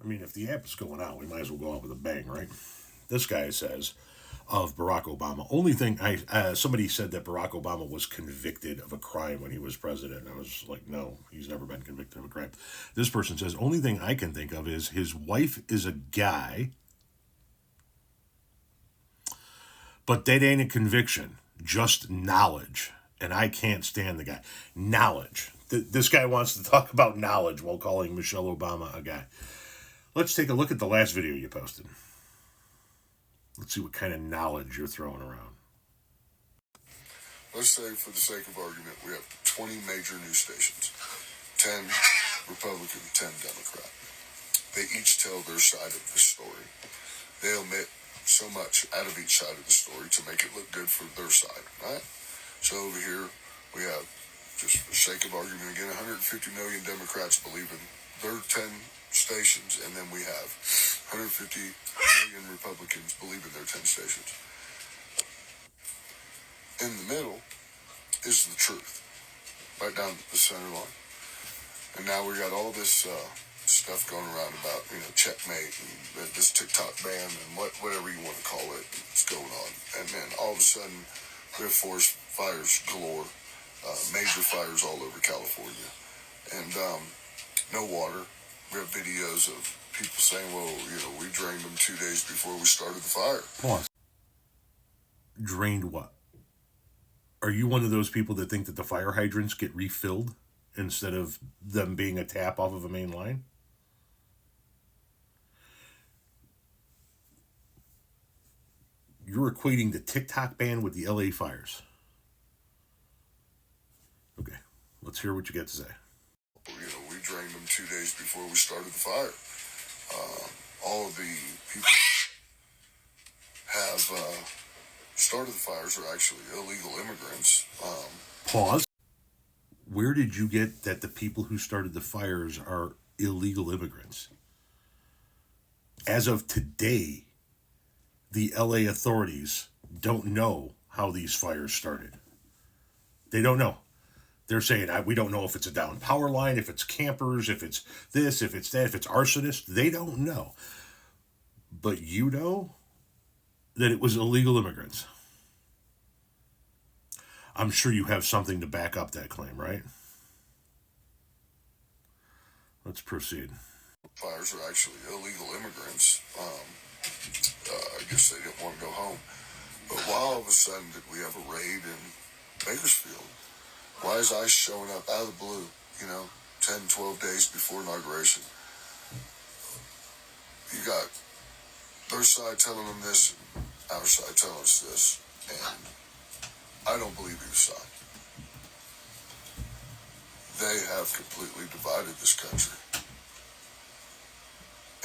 I mean, if the app is going out, we might as well go out with a bang, right? This guy says of Barack Obama. Only thing somebody said that Barack Obama was convicted of a crime when he was president. I was like, no, he's never been convicted of a crime. This person says, only thing I can think of is his wife is a guy, but that ain't a conviction, just knowledge. And I can't stand the guy. Knowledge. This guy wants to talk about knowledge while calling Michelle Obama a guy. Let's take a look at the last video you posted. Let's see what kind of knowledge you're throwing around. Let's say, for the sake of argument, we have 20 major news stations. 10 Republican, 10 Democrat. They each tell their side of the story. They omit so much out of each side of the story to make it look good for their side, right? So over here, we have, just for the sake of argument again, 150 million Democrats believe in their 10 stations, and then we have 150 million Republicans believe in their 10 stations. In the middle is the truth, right down the center line. And now we got all this stuff going around about, checkmate and this TikTok ban and whatever you want to call it, it's going on. And then all of a sudden, we have forest fires galore, major fires all over California, and no water. We have videos of people saying, well, we drained them 2 days before we started the fire. Pause. Drained what? Are you one of those people that think that the fire hydrants get refilled instead of them being a tap off of a main line? You're equating the TikTok ban with the LA fires. Okay, let's hear what you got to say. We drained them 2 days before we started the fire. All of the people have started the fires are actually illegal immigrants. Pause. Where did you get that the people who started the fires are illegal immigrants? As of today, the LA authorities don't know how these fires started. They don't know. They're saying, we don't know if it's a down power line, if it's campers, if it's this, if it's that, if it's arsonists. They don't know. But you know that it was illegal immigrants. I'm sure you have something to back up that claim, right? Let's proceed. Fires are actually illegal immigrants. I guess they didn't want to go home. But why all of a sudden did we have a raid in Bakersfield? Why is ICE showing up out of the blue, 10, 12 days before inauguration? You got their side telling them this, and our side telling us this, and I don't believe either side. They have completely divided this country.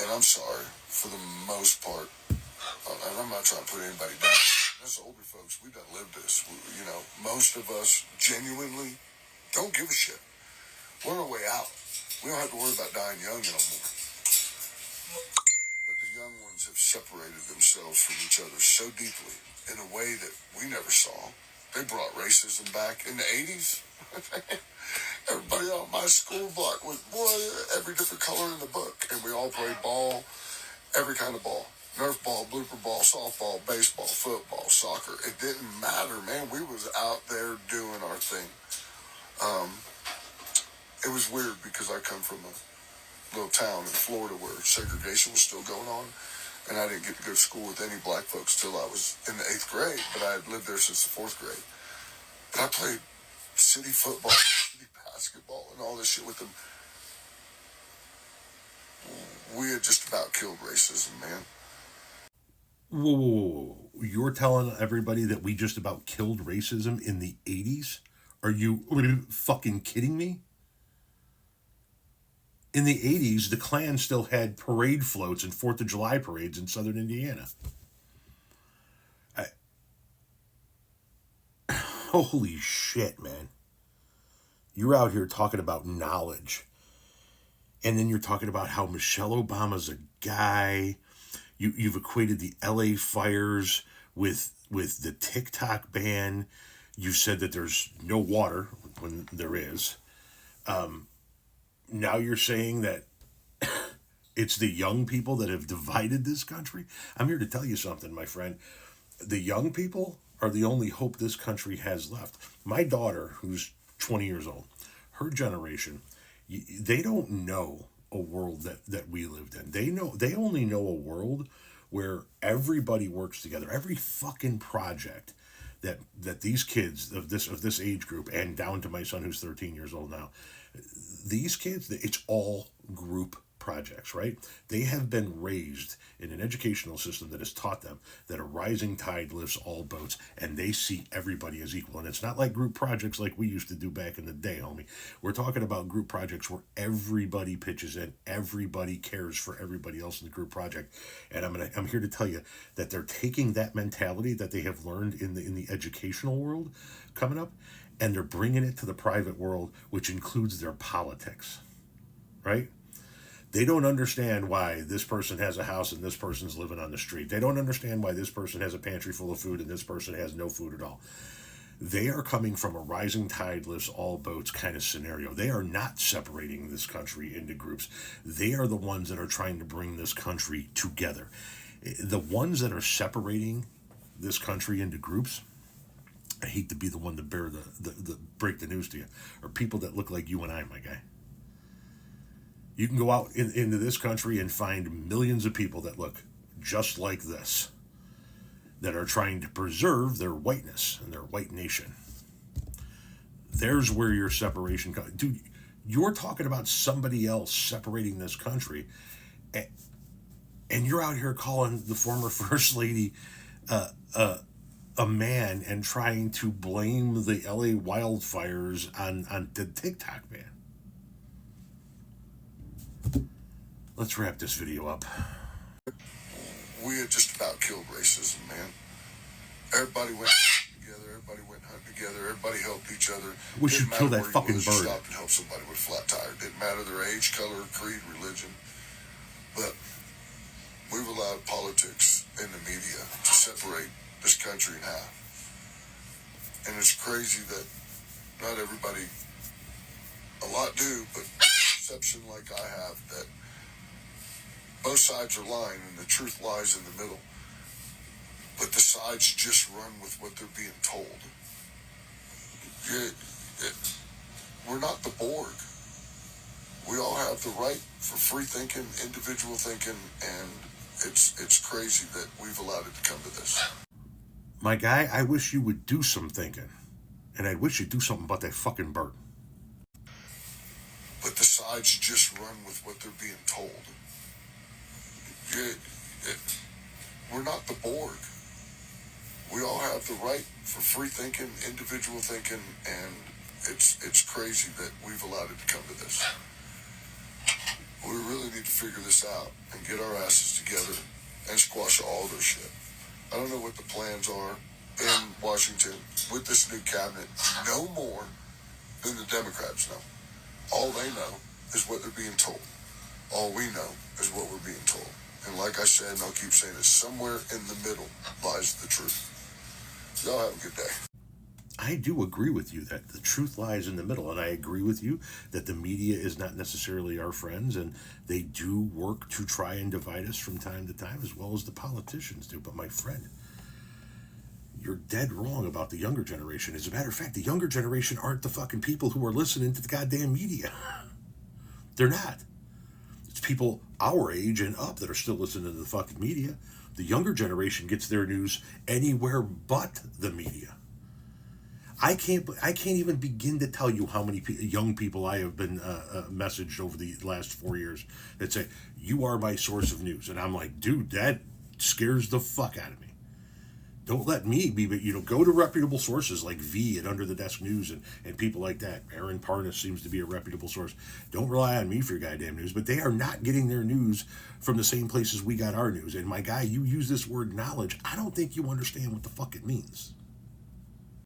And I'm sorry, for the most part, and I'm not trying to put anybody down, us older folks, we done lived this. Most of us genuinely don't give a shit. We're on our way out. We don't have to worry about dying young anymore. But the young ones have separated themselves from each other so deeply in a way that we never saw. They brought racism back in the 80s. Everybody on my school block was, every different color in the book. And we all played ball, every kind of ball. Nerf ball, blooper ball, softball, baseball, football, soccer. It didn't matter, man. We was out there doing our thing. It was weird because I come from a little town in Florida where segregation was still going on. And I didn't get to go to school with any black folks till I was in the 8th grade. But I had lived there since the 4th grade. And I played city football, city basketball, and all this shit with them. We had just about killed racism, man. Whoa. You're telling everybody that we just about killed racism in the 80s? Are you fucking kidding me? In the 80s, the Klan still had parade floats and 4th of July parades in southern Indiana. Holy shit, man. You're out here talking about knowledge. And then you're talking about how Michelle Obama's a guy. You've equated the LA fires with the TikTok ban. You've said that there's no water when there is. Now you're saying that It's the young people that have divided this country. I'm here to tell you something, my friend. The young people are the only hope this country has left. My daughter, who's 20 years old, her generation, they don't know a world that we lived in. They only know a world where everybody works together. Every fucking project that these kids of this age group, and down to my son who's 13 years old now, these kids, it's all group projects, right? They have been raised in an educational system that has taught them that a rising tide lifts all boats, and they see everybody as equal. And it's not like group projects like we used to do back in the day, homie. We're talking about group projects where everybody pitches in, everybody cares for everybody else in the group project. And I'm here to tell you that they're taking that mentality that they have learned in the educational world coming up, and they're bringing it to the private world, which includes their politics, right? They don't understand why this person has a house and this person's living on the street. They don't understand why this person has a pantry full of food and this person has no food at all. They are coming from a rising tide lifts all boats kind of scenario. They are not separating this country into groups. They are the ones that are trying to bring this country together. The ones that are separating this country into groups, I hate to be the one to bear the break the news to you, are people that look like you and I, my guy. You can go out into this country and find millions of people that look just like this, that are trying to preserve their whiteness and their white nation. There's where your separation comes. Dude, you're talking about somebody else separating this country, and you're out here calling the former First Lady a man and trying to blame the LA wildfires on the TikTok ban. Let's wrap this video up. We had just about killed racism, man. Everybody went together, everybody went hunting together, everybody helped each other. Wish you'd kill that fucking bird. Stop and help somebody with a flat tire. Didn't matter their age, color, creed, religion. But we've allowed politics and the media to separate this country in half. And it's crazy that not everybody, a lot do, but perception like I have, that both sides are lying and the truth lies in the middle. But the sides just run with what they're being told. We're not the Borg. We all have the right for free thinking, individual thinking, and it's crazy that we've allowed it to come to this. My guy, I wish you would do some thinking. And I wish you'd do something about that fucking bird. But the sides just run with what they're being told. We're not the Borg. We all have the right for free thinking, individual thinking, and it's crazy that we've allowed it to come to this. We really need to figure this out and get our asses together and squash all this shit. I don't know what the plans are in Washington with this new cabinet, no more than the Democrats know. All they know is what they're being told. All we know is what we're being told. And like I said, and I'll keep saying this, somewhere in the middle lies the truth. Y'all have a good day. I do agree with you that the truth lies in the middle, and I agree with you that the media is not necessarily our friends, and they do work to try and divide us from time to time, as well as the politicians do. But my friend, you're dead wrong about the younger generation. As a matter of fact, the younger generation aren't the fucking people who are listening to the goddamn media. They're not. It's people our age and up that are still listening to the fucking media. The younger generation gets their news anywhere but the media. I can't even begin to tell you how many young people I have been messaged over the last 4 years that say, you are my source of news. And I'm like, dude, that scares the fuck out of me. Don't let me be, but go to reputable sources like V and Under the Desk News and people like that. Aaron Parnas seems to be a reputable source. Don't rely on me for your goddamn news, but they are not getting their news from the same places we got our news. And my guy, you use this word knowledge. I don't think you understand what the fuck it means.